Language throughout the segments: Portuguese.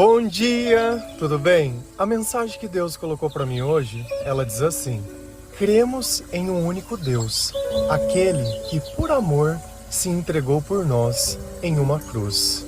Bom dia, tudo bem? A mensagem que Deus colocou para mim hoje, ela diz assim: cremos em um único Deus, aquele que por amor se entregou por nós em uma cruz.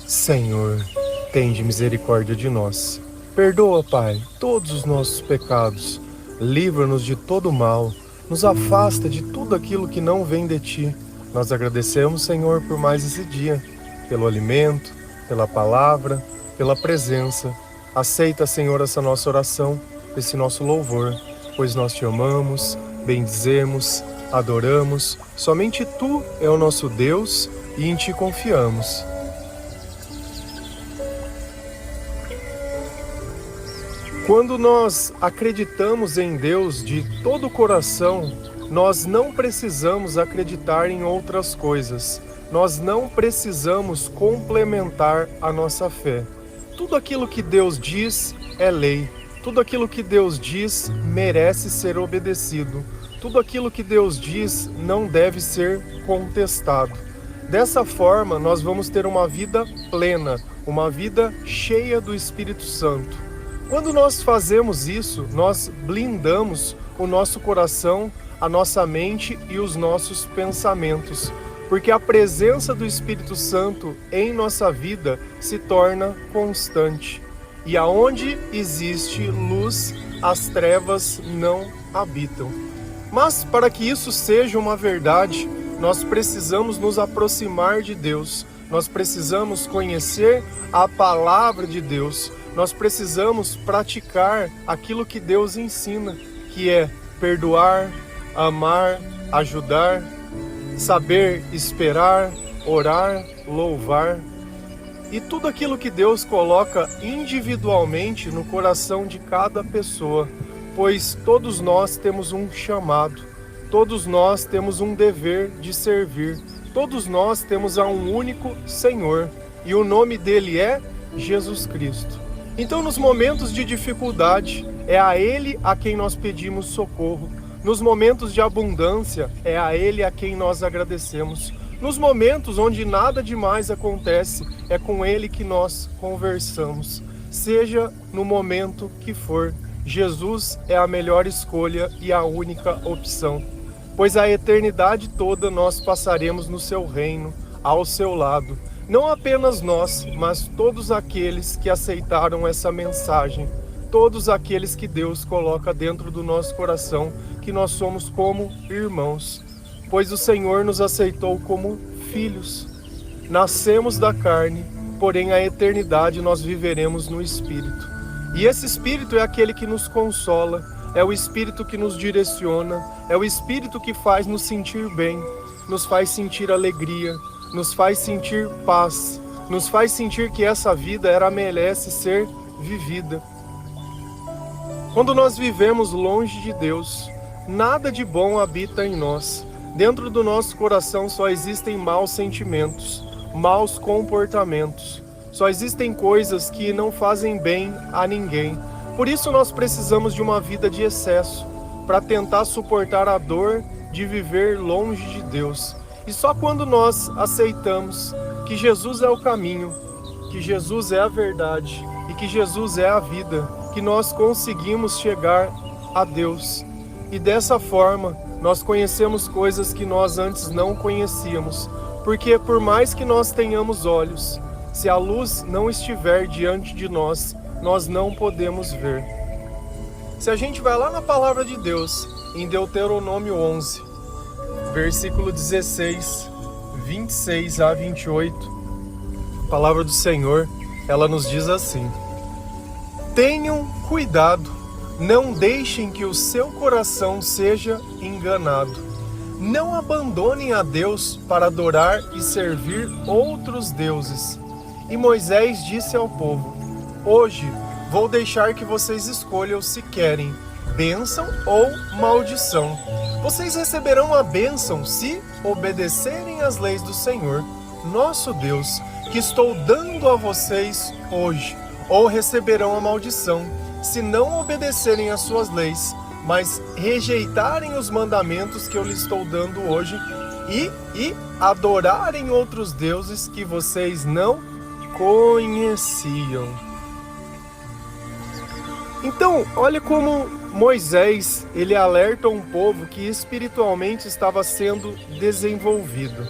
Senhor, tende misericórdia de nós. Perdoa, Pai, todos os nossos pecados. Livra-nos de todo mal. Nos afasta de tudo aquilo que não vem de Ti. Nós agradecemos, Senhor, por mais esse dia, pelo alimento, pela palavra, pela presença. Aceita, Senhor, essa nossa oração, esse nosso louvor, pois nós Te amamos, bendizemos, adoramos. Somente Tu é o nosso Deus e em Ti confiamos. Quando nós acreditamos em Deus de todo o coração, nós não precisamos acreditar em outras coisas. Nós não precisamos complementar a nossa fé. Tudo aquilo que Deus diz é lei. Tudo aquilo que Deus diz merece ser obedecido. Tudo aquilo que Deus diz não deve ser contestado. Dessa forma, nós vamos ter uma vida plena, uma vida cheia do Espírito Santo. Quando nós fazemos isso, nós blindamos o nosso coração, a nossa mente e os nossos pensamentos, porque a presença do Espírito Santo em nossa vida se torna constante. E aonde existe luz, as trevas não habitam. Mas para que isso seja uma verdade, nós precisamos nos aproximar de Deus, nós precisamos conhecer a palavra de Deus, nós precisamos praticar aquilo que Deus ensina, que é perdoar, amar, ajudar, saber esperar, orar, louvar. E tudo aquilo que Deus coloca individualmente no coração de cada pessoa, pois todos nós temos um chamado, todos nós temos um dever de servir, todos nós temos um único Senhor, e o nome dele é Jesus Cristo. Então, nos momentos de dificuldade, é a Ele a quem nós pedimos socorro. Nos momentos de abundância, é a Ele a quem nós agradecemos. Nos momentos onde nada demais acontece, é com Ele que nós conversamos. Seja no momento que for, Jesus é a melhor escolha e a única opção. Pois a eternidade toda nós passaremos no Seu reino, ao Seu lado. Não apenas nós, mas todos aqueles que aceitaram essa mensagem, todos aqueles que Deus coloca dentro do nosso coração, que nós somos como irmãos, pois o Senhor nos aceitou como filhos. Nascemos da carne, porém a eternidade nós viveremos no Espírito. E esse Espírito é aquele que nos consola, é o Espírito que nos direciona, é o Espírito que faz nos sentir bem, nos faz sentir alegria, nos faz sentir paz, nos faz sentir que essa vida merece ser vivida. Quando nós vivemos longe de Deus, nada de bom habita em nós. Dentro do nosso coração só existem maus sentimentos, maus comportamentos. Só existem coisas que não fazem bem a ninguém. Por isso nós precisamos de uma vida de excesso, para tentar suportar a dor de viver longe de Deus. E só quando nós aceitamos que Jesus é o caminho, que Jesus é a verdade e que Jesus é a vida, que nós conseguimos chegar a Deus. E dessa forma, nós conhecemos coisas que nós antes não conhecíamos. Porque por mais que nós tenhamos olhos, se a luz não estiver diante de nós, nós não podemos ver. Se a gente vai lá na palavra de Deus, em Deuteronômio 11, versículo 16, 26 a 28, a palavra do Senhor, ela nos diz assim: tenham cuidado, não deixem que o seu coração seja enganado. Não abandonem a Deus para adorar e servir outros deuses. E Moisés disse ao povo: hoje vou deixar que vocês escolham se querem bênção ou maldição. Vocês receberão a bênção se obedecerem às leis do Senhor, nosso Deus, que estou dando a vocês hoje, ou receberão a maldição se não obedecerem às suas leis, mas rejeitarem os mandamentos que eu lhes estou dando hoje e adorarem outros deuses que vocês não conheciam. Então, olha como Moisés, ele alerta um povo que espiritualmente estava sendo desenvolvido.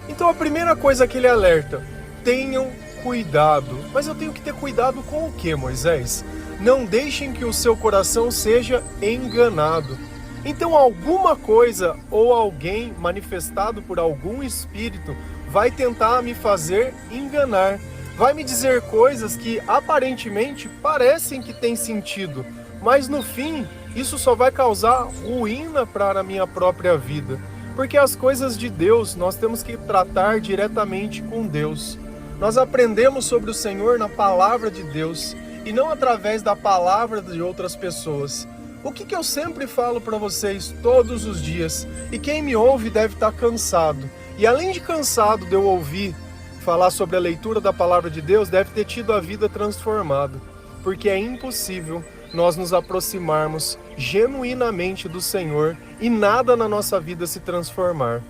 Então a primeira coisa que ele alerta: tenham cuidado. Mas eu tenho que ter cuidado com o que, Moisés? Não deixem que o seu coração seja enganado. Então alguma coisa ou alguém manifestado por algum espírito vai tentar me fazer enganar. Vai me dizer coisas que aparentemente parecem que têm sentido, mas no fim isso só vai causar ruína para a minha própria vida. Porque as coisas de Deus nós temos que tratar diretamente com Deus. Nós aprendemos sobre o Senhor na palavra de Deus e não através da palavra de outras pessoas. O que eu sempre falo para vocês todos os dias, e quem me ouve deve estar cansado. E além de cansado de eu ouvir falar sobre a leitura da palavra de Deus, deve ter tido a vida transformada. Porque é impossível nós nos aproximarmos genuinamente do Senhor e nada na nossa vida se transformar.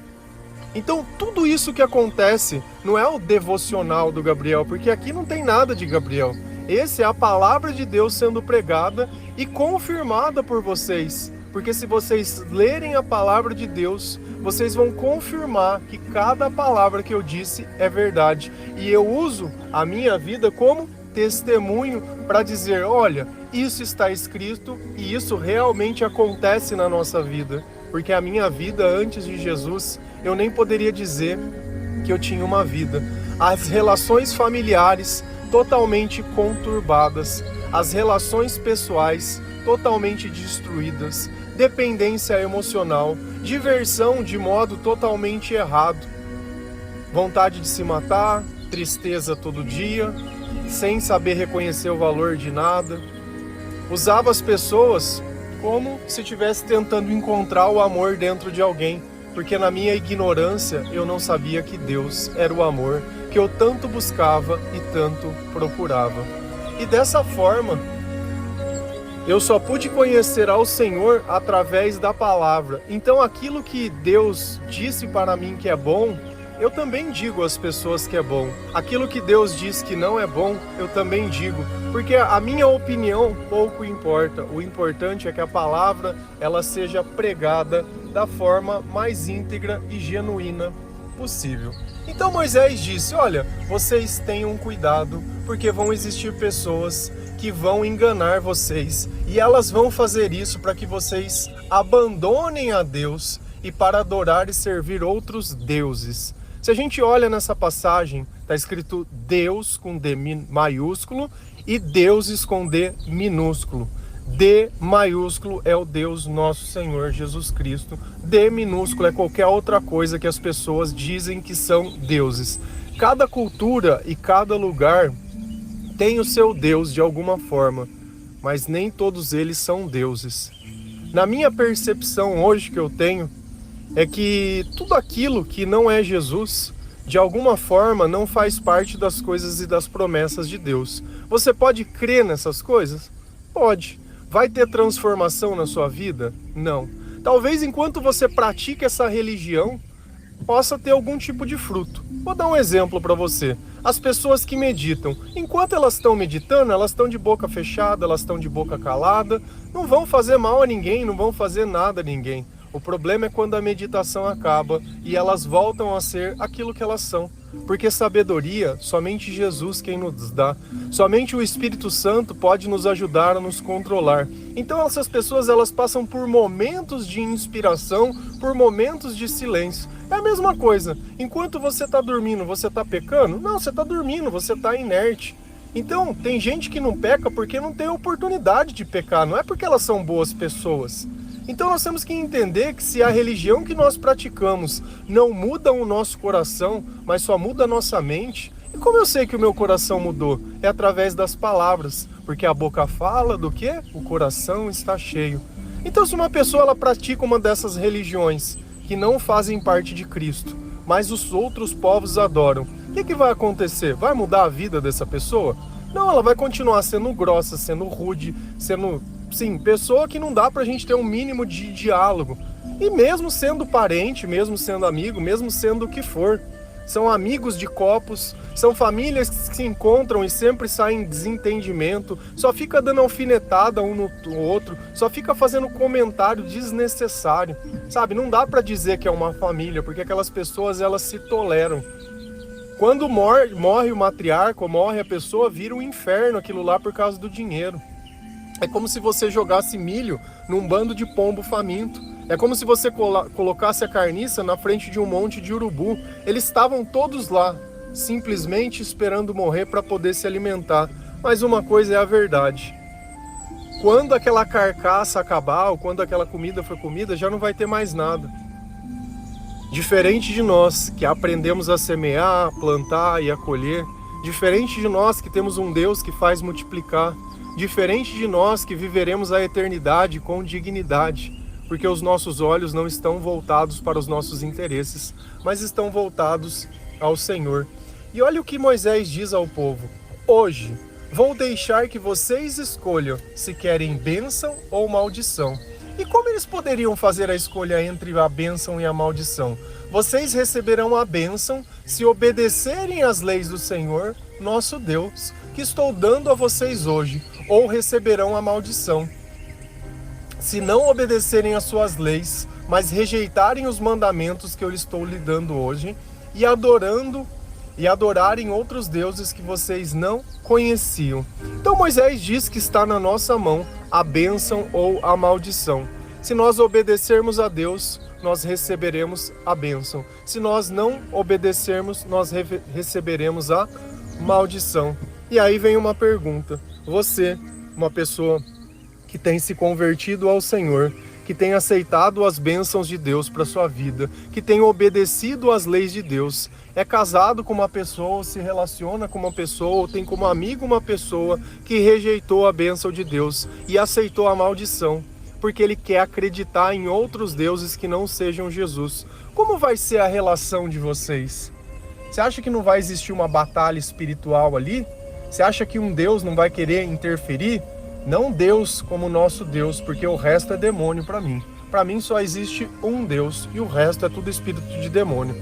Então tudo isso que acontece não é o devocional do Gabriel, porque aqui não tem nada de Gabriel. Essa é a palavra de Deus sendo pregada e confirmada por vocês. Porque se vocês lerem a palavra de Deus, vocês vão confirmar que cada palavra que eu disse é verdade. E eu uso a minha vida como testemunho para dizer, olha, isso está escrito e isso realmente acontece na nossa vida. Porque a minha vida antes de Jesus, eu nem poderia dizer que eu tinha uma vida. As relações familiares totalmente conturbadas, as relações pessoais totalmente destruídas, dependência emocional, diversão de modo totalmente errado, vontade de se matar, tristeza todo dia, sem saber reconhecer o valor de nada. Usava as pessoas como se estivesse tentando encontrar o amor dentro de alguém, porque na minha ignorância eu não sabia que Deus era o amor que eu tanto buscava e tanto procurava. E dessa forma, eu só pude conhecer ao Senhor através da palavra. Então aquilo que Deus disse para mim que é bom, eu também digo às pessoas que é bom. Aquilo que Deus diz que não é bom, eu também digo. Porque a minha opinião pouco importa. O importante é que a palavra ela seja pregada da forma mais íntegra e genuína possível. Então Moisés disse, olha, vocês tenham cuidado, porque vão existir pessoas que vão enganar vocês, e elas vão fazer isso para que vocês abandonem a Deus e para adorar e servir outros deuses. Se a gente olha nessa passagem, está escrito Deus com D maiúsculo e deuses com D minúsculo. D maiúsculo é o Deus nosso Senhor Jesus Cristo. D minúsculo é qualquer outra coisa que as pessoas dizem que são deuses. Cada cultura e cada lugar tem o seu Deus de alguma forma, mas nem todos eles são deuses. Na minha percepção hoje que eu tenho, é que tudo aquilo que não é Jesus, de alguma forma não faz parte das coisas e das promessas de Deus. Você pode crer nessas coisas? Pode. Vai ter transformação na sua vida? Não. Talvez enquanto você pratica essa religião, possa ter algum tipo de fruto. Vou dar um exemplo para você. As pessoas que meditam, enquanto elas estão meditando, elas estão de boca fechada, elas estão de boca calada, não vão fazer mal a ninguém, não vão fazer nada a ninguém. O problema é quando a meditação acaba e elas voltam a ser aquilo que elas são. Porque sabedoria, somente Jesus quem nos dá. Somente o Espírito Santo pode nos ajudar a nos controlar. Então essas pessoas elas passam por momentos de inspiração, por momentos de silêncio. É a mesma coisa. Enquanto você está dormindo, você está pecando? Não, você está dormindo, você está inerte. Então, tem gente que não peca porque não tem oportunidade de pecar. Não é porque elas são boas pessoas. Então nós temos que entender que se a religião que nós praticamos não muda o nosso coração, mas só muda a nossa mente, e como eu sei que o meu coração mudou? É através das palavras, porque a boca fala do que? O coração está cheio. Então se uma pessoa ela pratica uma dessas religiões que não fazem parte de Cristo, mas os outros povos adoram, o que vai acontecer? Vai mudar a vida dessa pessoa? Não, ela vai continuar sendo grossa, sendo rude, sendo... Sim, pessoa que não dá pra gente ter um mínimo de diálogo. E mesmo sendo parente, mesmo sendo amigo, mesmo sendo o que for, são amigos de copos, são famílias que se encontram e sempre saem em desentendimento, só fica dando alfinetada um no outro, só fica fazendo comentário desnecessário, sabe? Não dá para dizer que é uma família, porque aquelas pessoas, elas se toleram. Quando morre o matriarca, ou morre a pessoa, vira um inferno aquilo lá por causa do dinheiro. É como se você jogasse milho num bando de pombo faminto. É como se você colocasse a carniça na frente de um monte de urubu. Eles estavam todos lá, simplesmente esperando morrer para poder se alimentar. Mas uma coisa é a verdade. Quando aquela carcaça acabar, ou quando aquela comida for comida, já não vai ter mais nada. Diferente de nós, que aprendemos a semear, a plantar e a colher. Diferente de nós, que temos um Deus que faz multiplicar. Diferente de nós, que viveremos a eternidade com dignidade. Porque os nossos olhos não estão voltados para os nossos interesses, mas estão voltados ao Senhor. E olha o que Moisés diz ao povo: hoje vou deixar que vocês escolham se querem bênção ou maldição. E como eles poderiam fazer a escolha entre a bênção e a maldição? Vocês receberão a bênção se obedecerem às leis do Senhor, nosso Deus, que estou dando a vocês hoje, ou receberão a maldição se não obedecerem às suas leis, mas rejeitarem os mandamentos que eu estou lhe dando hoje e adorarem outros deuses que vocês não conheciam. Então Moisés diz que está na nossa mão a bênção ou a maldição. Se nós obedecermos a Deus, nós receberemos a bênção. Se nós não obedecermos, nós receberemos a maldição. E aí vem uma pergunta: você, uma pessoa que tem se convertido ao Senhor, que tem aceitado as bênçãos de Deus para sua vida, que tem obedecido às leis de Deus, é casado com uma pessoa, ou se relaciona com uma pessoa, ou tem como amigo uma pessoa que rejeitou a bênção de Deus e aceitou a maldição, porque ele quer acreditar em outros deuses que não sejam Jesus. Como vai ser a relação de vocês? Você acha que não vai existir uma batalha espiritual ali? Você acha que um Deus não vai querer interferir? Não Deus como nosso Deus, porque o resto é demônio para mim. Para mim só existe um Deus e o resto é tudo espírito de demônio.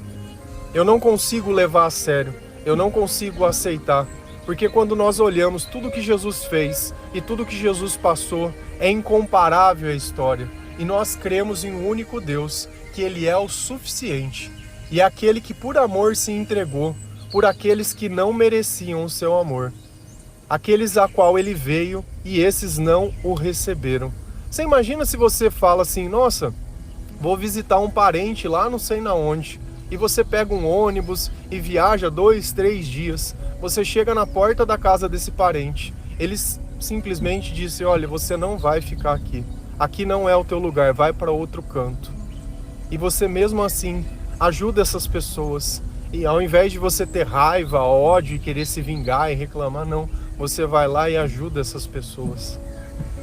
Eu não consigo levar a sério, eu não consigo aceitar, porque quando nós olhamos tudo que Jesus fez e tudo que Jesus passou, é incomparável a história. E nós cremos em um único Deus, que Ele é o suficiente. E é aquele que por amor se entregou, por aqueles que não mereciam o seu amor. Aqueles a qual ele veio e esses não o receberam. Você imagina se você fala assim: nossa, vou visitar um parente lá não sei na onde. E você pega um ônibus e viaja 2, 3 dias. Você chega na porta da casa desse parente. Eles simplesmente dizem: olha, você não vai ficar aqui. Aqui não é o teu lugar, vai para outro canto. E você mesmo assim ajuda essas pessoas. E ao invés de você ter raiva, ódio e querer se vingar e reclamar, não. Você vai lá e ajuda essas pessoas.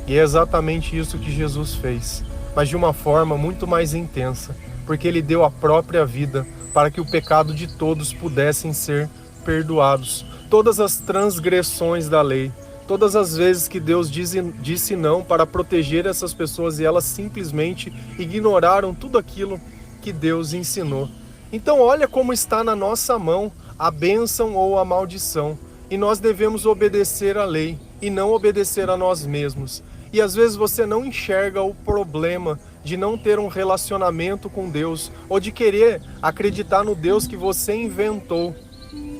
E é exatamente isso que Jesus fez, mas de uma forma muito mais intensa, porque Ele deu a própria vida para que o pecado de todos pudessem ser perdoados. Todas as transgressões da lei, todas as vezes que Deus disse não para proteger essas pessoas e elas simplesmente ignoraram tudo aquilo que Deus ensinou. Então olha como está na nossa mão a bênção ou a maldição. E nós devemos obedecer à lei e não obedecer a nós mesmos. E às vezes você não enxerga o problema de não ter um relacionamento com Deus ou de querer acreditar no Deus que você inventou.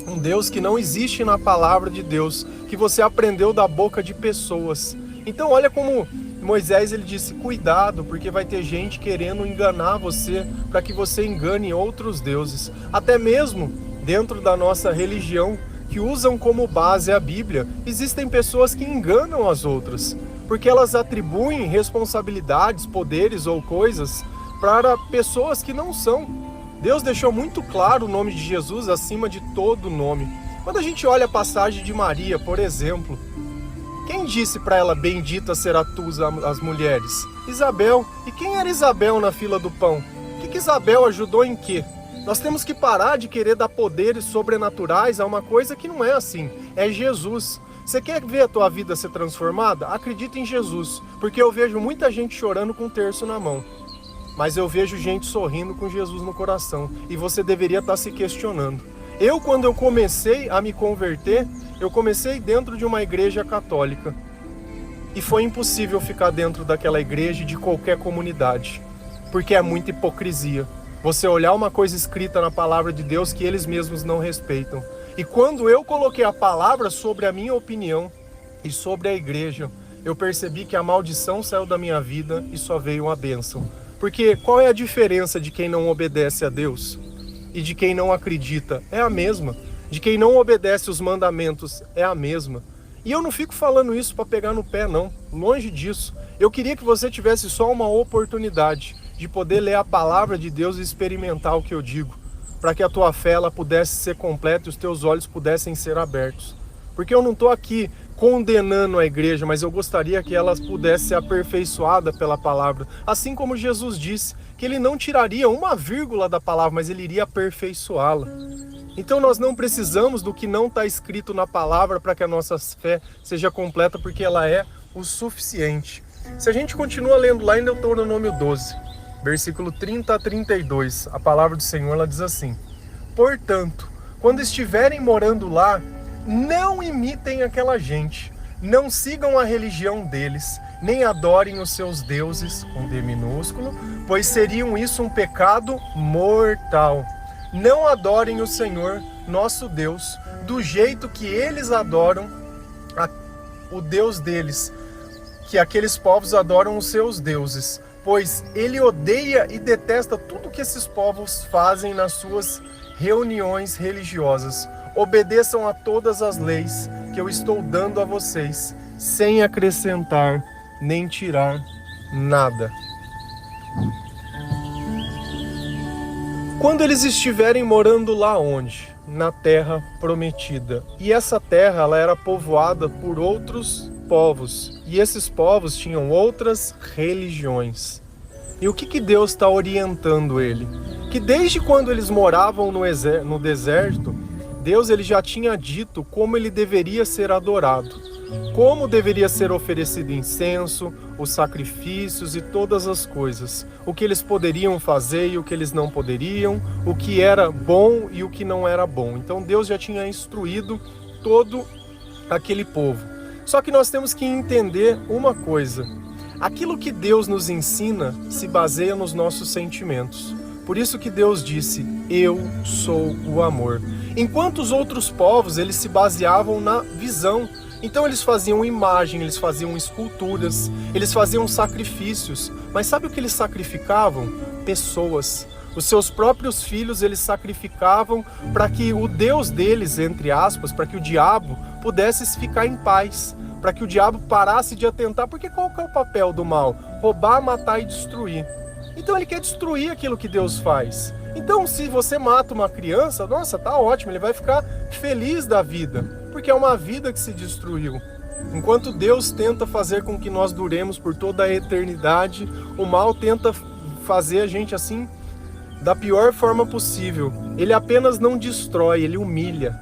Um Deus que não existe na palavra de Deus, que você aprendeu da boca de pessoas. Então olha como Moisés ele disse: cuidado, porque vai ter gente querendo enganar você para que você engane outros deuses. Até mesmo dentro da nossa religião, que usam como base a Bíblia, existem pessoas que enganam as outras, porque elas atribuem responsabilidades, poderes ou coisas para pessoas que não são. Deus deixou muito claro o nome de Jesus acima de todo nome. Quando a gente olha a passagem de Maria, por exemplo, quem disse para ela: bendita será tu as mulheres? Isabel. E quem era Isabel na fila do pão? O que Isabel ajudou em quê? Nós temos que parar de querer dar poderes sobrenaturais a uma coisa que não é assim. É Jesus. Você quer ver a tua vida ser transformada? Acredita em Jesus. Porque eu vejo muita gente chorando com um terço na mão. mas eu vejo gente sorrindo com Jesus no coração, e você deveria estar se questionando. Quando eu comecei a me converter, eu comecei dentro de uma igreja católica, e foi impossível ficar dentro daquela igreja e de qualquer comunidade, porque é muita hipocrisia. Você olhar uma coisa escrita na palavra de Deus que eles mesmos não respeitam. E quando eu coloquei a palavra sobre a minha opinião e sobre a igreja, eu percebi que a maldição saiu da minha vida e só veio a bênção. Porque qual é a diferença de quem não obedece a Deus e de quem não acredita? É a mesma. De quem não obedece os mandamentos é a mesma. E eu não fico falando isso para pegar no pé, não. Longe disso. Eu queria que você tivesse só uma oportunidade de poder ler a palavra de Deus e experimentar o que eu digo, para que a tua fé ela pudesse ser completa e os teus olhos pudessem ser abertos. Porque eu não estou aqui condenando a igreja, mas eu gostaria que ela pudesse ser aperfeiçoada pela palavra. Assim como Jesus disse, que ele não tiraria uma vírgula da palavra, mas ele iria aperfeiçoá-la. Então nós não precisamos do que não está escrito na palavra para que a nossa fé seja completa, porque ela é o suficiente. Se a gente continua lendo lá em Deuteronômio 12, versículo 30 a 32, a palavra do Senhor ela diz assim: portanto, quando estiverem morando lá, não imitem aquela gente, não sigam a religião deles, nem adorem os seus deuses, com D minúsculo, pois seriam isso um pecado mortal. Não adorem o Senhor, nosso Deus, do jeito que eles adoram o Deus deles, que aqueles povos adoram os seus deuses, pois ele odeia e detesta tudo que esses povos fazem nas suas reuniões religiosas. Obedeçam a todas as leis que eu estou dando a vocês, sem acrescentar nem tirar nada. Quando eles estiverem morando lá onde? Na terra prometida. E essa terra ela era povoada por outros povos. E esses povos tinham outras religiões. E o que Deus está orientando ele? Que desde quando eles moravam no deserto, Deus ele já tinha dito como ele deveria ser adorado, como deveria ser oferecido incenso, os sacrifícios e todas as coisas, o que eles poderiam fazer e o que eles não poderiam, o que era bom e o que não era bom. Então Deus já tinha instruído todo aquele povo. Só que nós temos que entender uma coisa: aquilo que Deus nos ensina se baseia nos nossos sentimentos. Por isso que Deus disse: eu sou o amor. Enquanto os outros povos, eles se baseavam na visão. Então eles faziam imagem, eles faziam esculturas, eles faziam sacrifícios. Mas sabe o que eles sacrificavam? Pessoas. Os seus próprios filhos eles sacrificavam para que o Deus deles, entre aspas, para que o diabo pudesse ficar em paz. Para que o diabo parasse de atentar. Porque qual que é o papel do mal? Roubar, matar e destruir. Então ele quer destruir aquilo que Deus faz. Então se você mata uma criança, nossa, tá ótimo, ele vai ficar feliz da vida, porque é uma vida que se destruiu. Enquanto Deus tenta fazer com que nós duremos por toda a eternidade, o mal tenta fazer a gente assim, da pior forma possível. Ele apenas não destrói, ele humilha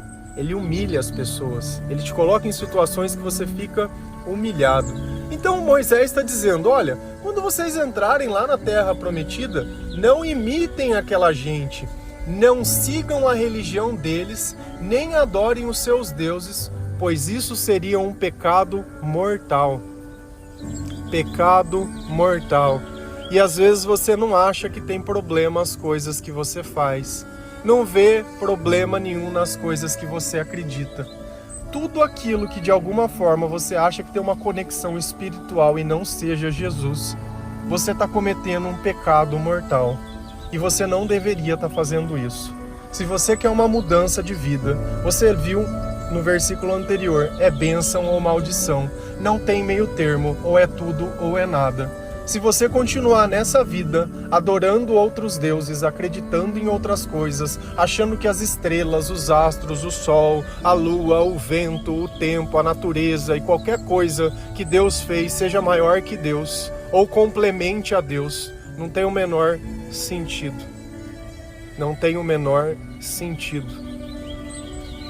as pessoas. Ele te coloca em situações que você fica humilhado. Então Moisés está dizendo: olha, quando vocês entrarem lá na terra prometida, não imitem aquela gente, não sigam a religião deles, nem adorem os seus deuses, pois isso seria um pecado mortal. Pecado mortal. E às vezes você não acha que tem problema as coisas que você faz, não vê problema nenhum nas coisas que você acredita. Tudo aquilo que de alguma forma você acha que tem uma conexão espiritual e não seja Jesus, você está cometendo um pecado mortal. E você não deveria estar fazendo isso. Se você quer uma mudança de vida, você viu no versículo anterior, é bênção ou maldição. Não tem meio termo, ou é tudo ou é nada. Se você continuar nessa vida, adorando outros deuses, acreditando em outras coisas, achando que as estrelas, os astros, o sol, a lua, o vento, o tempo, a natureza e qualquer coisa que Deus fez seja maior que Deus, ou complemente a Deus, não tem o menor sentido. Não tem o menor sentido.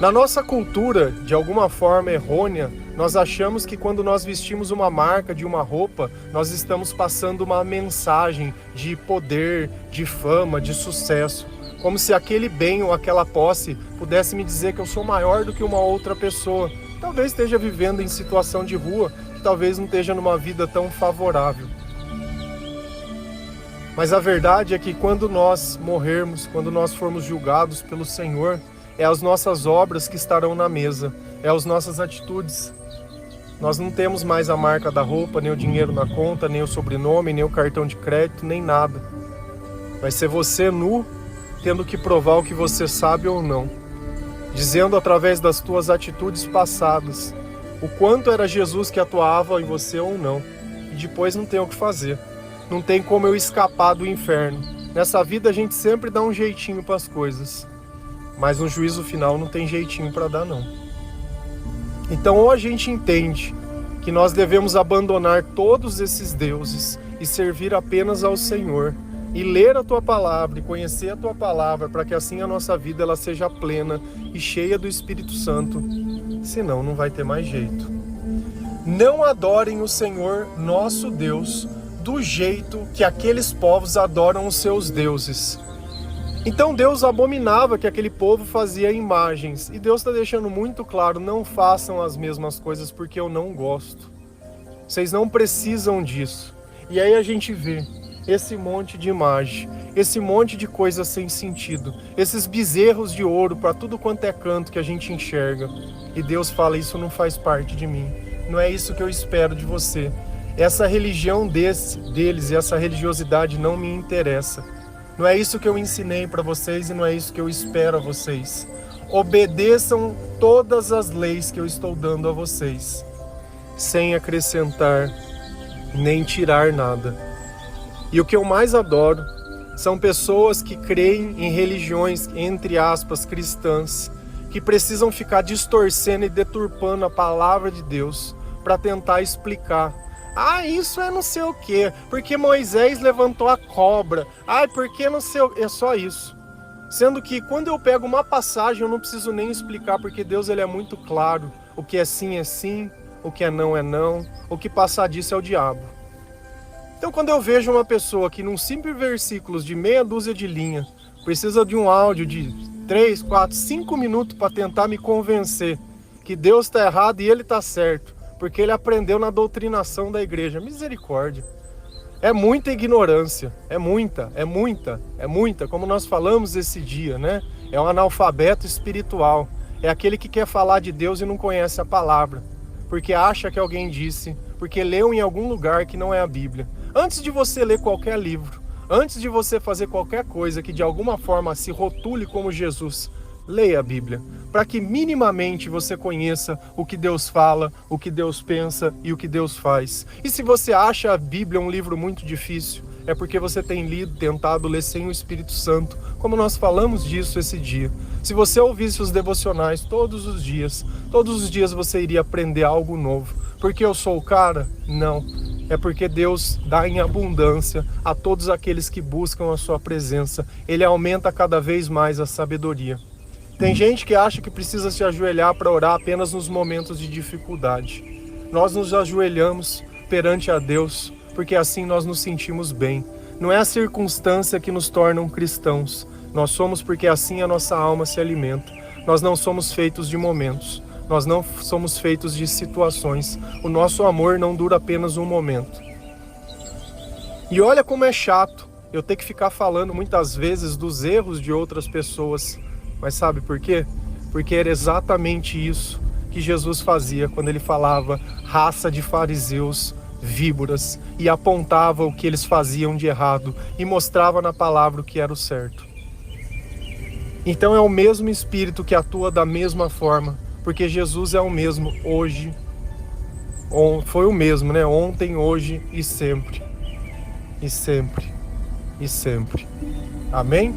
Na nossa cultura, de alguma forma errônea, Nós achamos que quando nós vestimos uma marca de uma roupa, nós estamos passando uma mensagem de poder, de fama, de sucesso. Como se aquele bem ou aquela posse pudesse me dizer que eu sou maior do que uma outra pessoa. Talvez esteja vivendo em situação de rua, que talvez não esteja numa vida tão favorável. Mas a verdade é que quando nós morrermos, quando nós formos julgados pelo Senhor, é as nossas obras que estarão na mesa, é as nossas atitudes. Nós não temos mais a marca da roupa, nem o dinheiro na conta, nem o sobrenome, nem o cartão de crédito, nem nada. Vai ser você nu, tendo que provar o que você sabe ou não. Dizendo através das tuas atitudes passadas o quanto era Jesus que atuava em você ou não. E depois não tem o que fazer. Não tem como eu escapar do inferno. Nessa vida a gente sempre dá um jeitinho para as coisas. Mas no juízo final não tem jeitinho para dar não. Então ou a gente entende que nós devemos abandonar todos esses deuses e servir apenas ao Senhor, e ler a Tua Palavra e conhecer a Tua Palavra, para que assim a nossa vida ela seja plena e cheia do Espírito Santo, senão não vai ter mais jeito. Não adorem o Senhor nosso Deus do jeito que aqueles povos adoram os seus deuses. Então Deus abominava que aquele povo fazia imagens. E Deus está deixando muito claro, não façam as mesmas coisas porque eu não gosto. Vocês não precisam disso. E aí a gente vê esse monte de imagem, esse monte de coisa sem sentido, esses bezerros de ouro para tudo quanto é canto que a gente enxerga. E Deus fala, isso não faz parte de mim. Não é isso que eu espero de você. Essa religião deles e essa religiosidade não me interessa. Não é isso que eu ensinei para vocês e não é isso que eu espero a vocês. Obedeçam todas as leis que eu estou dando a vocês, sem acrescentar nem tirar nada. E o que eu mais adoro são pessoas que creem em religiões, entre aspas, cristãs, que precisam ficar distorcendo e deturpando a palavra de Deus para tentar explicar. Ah, isso é não sei o quê, porque Moisés levantou a cobra. Ah, porque não sei o quê. É só isso. Sendo que quando eu pego uma passagem, eu não preciso nem explicar, porque Deus ele é muito claro. O que é sim, o que é não, o que passar disso é o diabo. Então quando eu vejo uma pessoa que num simples versículos de meia dúzia de linha, precisa de um áudio de 3, 4, 5 minutos para tentar me convencer que Deus está errado e ele está certo, porque ele aprendeu na doutrinação da igreja. Misericórdia. É muita ignorância, é muita, como nós falamos esse dia, né? É um analfabeto espiritual, é aquele que quer falar de Deus e não conhece a palavra, porque acha que alguém disse, porque leu em algum lugar que não é a Bíblia. Antes de você ler qualquer livro, antes de você fazer qualquer coisa que de alguma forma se rotule como Jesus, leia a Bíblia, para que minimamente você conheça o que Deus fala, o que Deus pensa e o que Deus faz. E se você acha a Bíblia um livro muito difícil, é porque você tem lido, tentado ler sem o Espírito Santo, como nós falamos disso esse dia. Se você ouvisse os devocionais todos os dias você iria aprender algo novo. Porque eu sou o cara? Não. É porque Deus dá em abundância a todos aqueles que buscam a sua presença. Ele aumenta cada vez mais a sabedoria. Tem gente que acha que precisa se ajoelhar para orar apenas nos momentos de dificuldade. Nós nos ajoelhamos perante a Deus, porque assim nós nos sentimos bem. Não é a circunstância que nos tornam cristãos. Nós somos porque assim a nossa alma se alimenta. Nós não somos feitos de momentos. Nós não somos feitos de situações. O nosso amor não dura apenas um momento. E olha como é chato eu ter que ficar falando muitas vezes dos erros de outras pessoas. Mas sabe por quê? Porque era exatamente isso que Jesus fazia quando ele falava raça de fariseus, víboras, e apontava o que eles faziam de errado e mostrava na palavra o que era o certo. Então é o mesmo Espírito que atua da mesma forma, porque Jesus é o mesmo hoje, foi o mesmo, né? Ontem, hoje e sempre. E sempre. E sempre. Amém?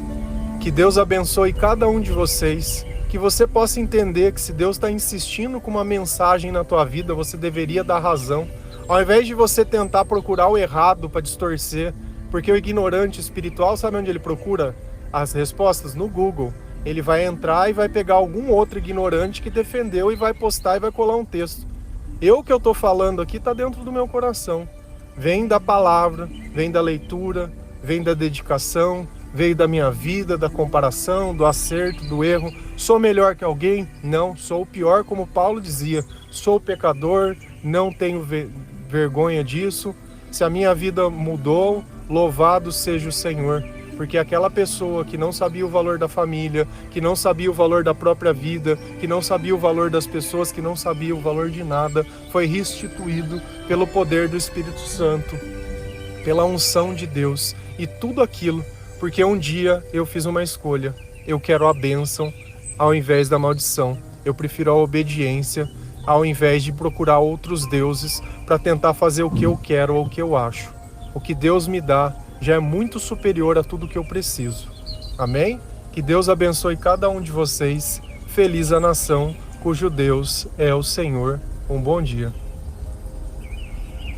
Que Deus abençoe cada um de vocês, que você possa entender que se Deus está insistindo com uma mensagem na tua vida, você deveria dar razão, ao invés de você tentar procurar o errado para distorcer, porque o ignorante espiritual, sabe onde ele procura as respostas? No Google. Ele vai entrar e vai pegar algum outro ignorante que defendeu e vai postar e vai colar um texto. O que eu estou falando aqui está dentro do meu coração. Vem da palavra, vem da leitura, vem da dedicação, veio da minha vida, da comparação, do acerto, do erro. Sou melhor que alguém? Não, sou o pior, como Paulo dizia. Sou pecador, não tenho vergonha disso. Se a minha vida mudou, louvado seja o Senhor. Porque aquela pessoa que não sabia o valor da família, que não sabia o valor da própria vida, que não sabia o valor das pessoas, que não sabia o valor de nada, foi restituído pelo poder do Espírito Santo, pela unção de Deus. E tudo aquilo, porque um dia eu fiz uma escolha. Eu quero a bênção ao invés da maldição. Eu prefiro a obediência ao invés de procurar outros deuses para tentar fazer o que eu quero ou o que eu acho. O que Deus me dá já é muito superior a tudo que eu preciso. Amém? Que Deus abençoe cada um de vocês. Feliz a nação cujo Deus é o Senhor. Um bom dia.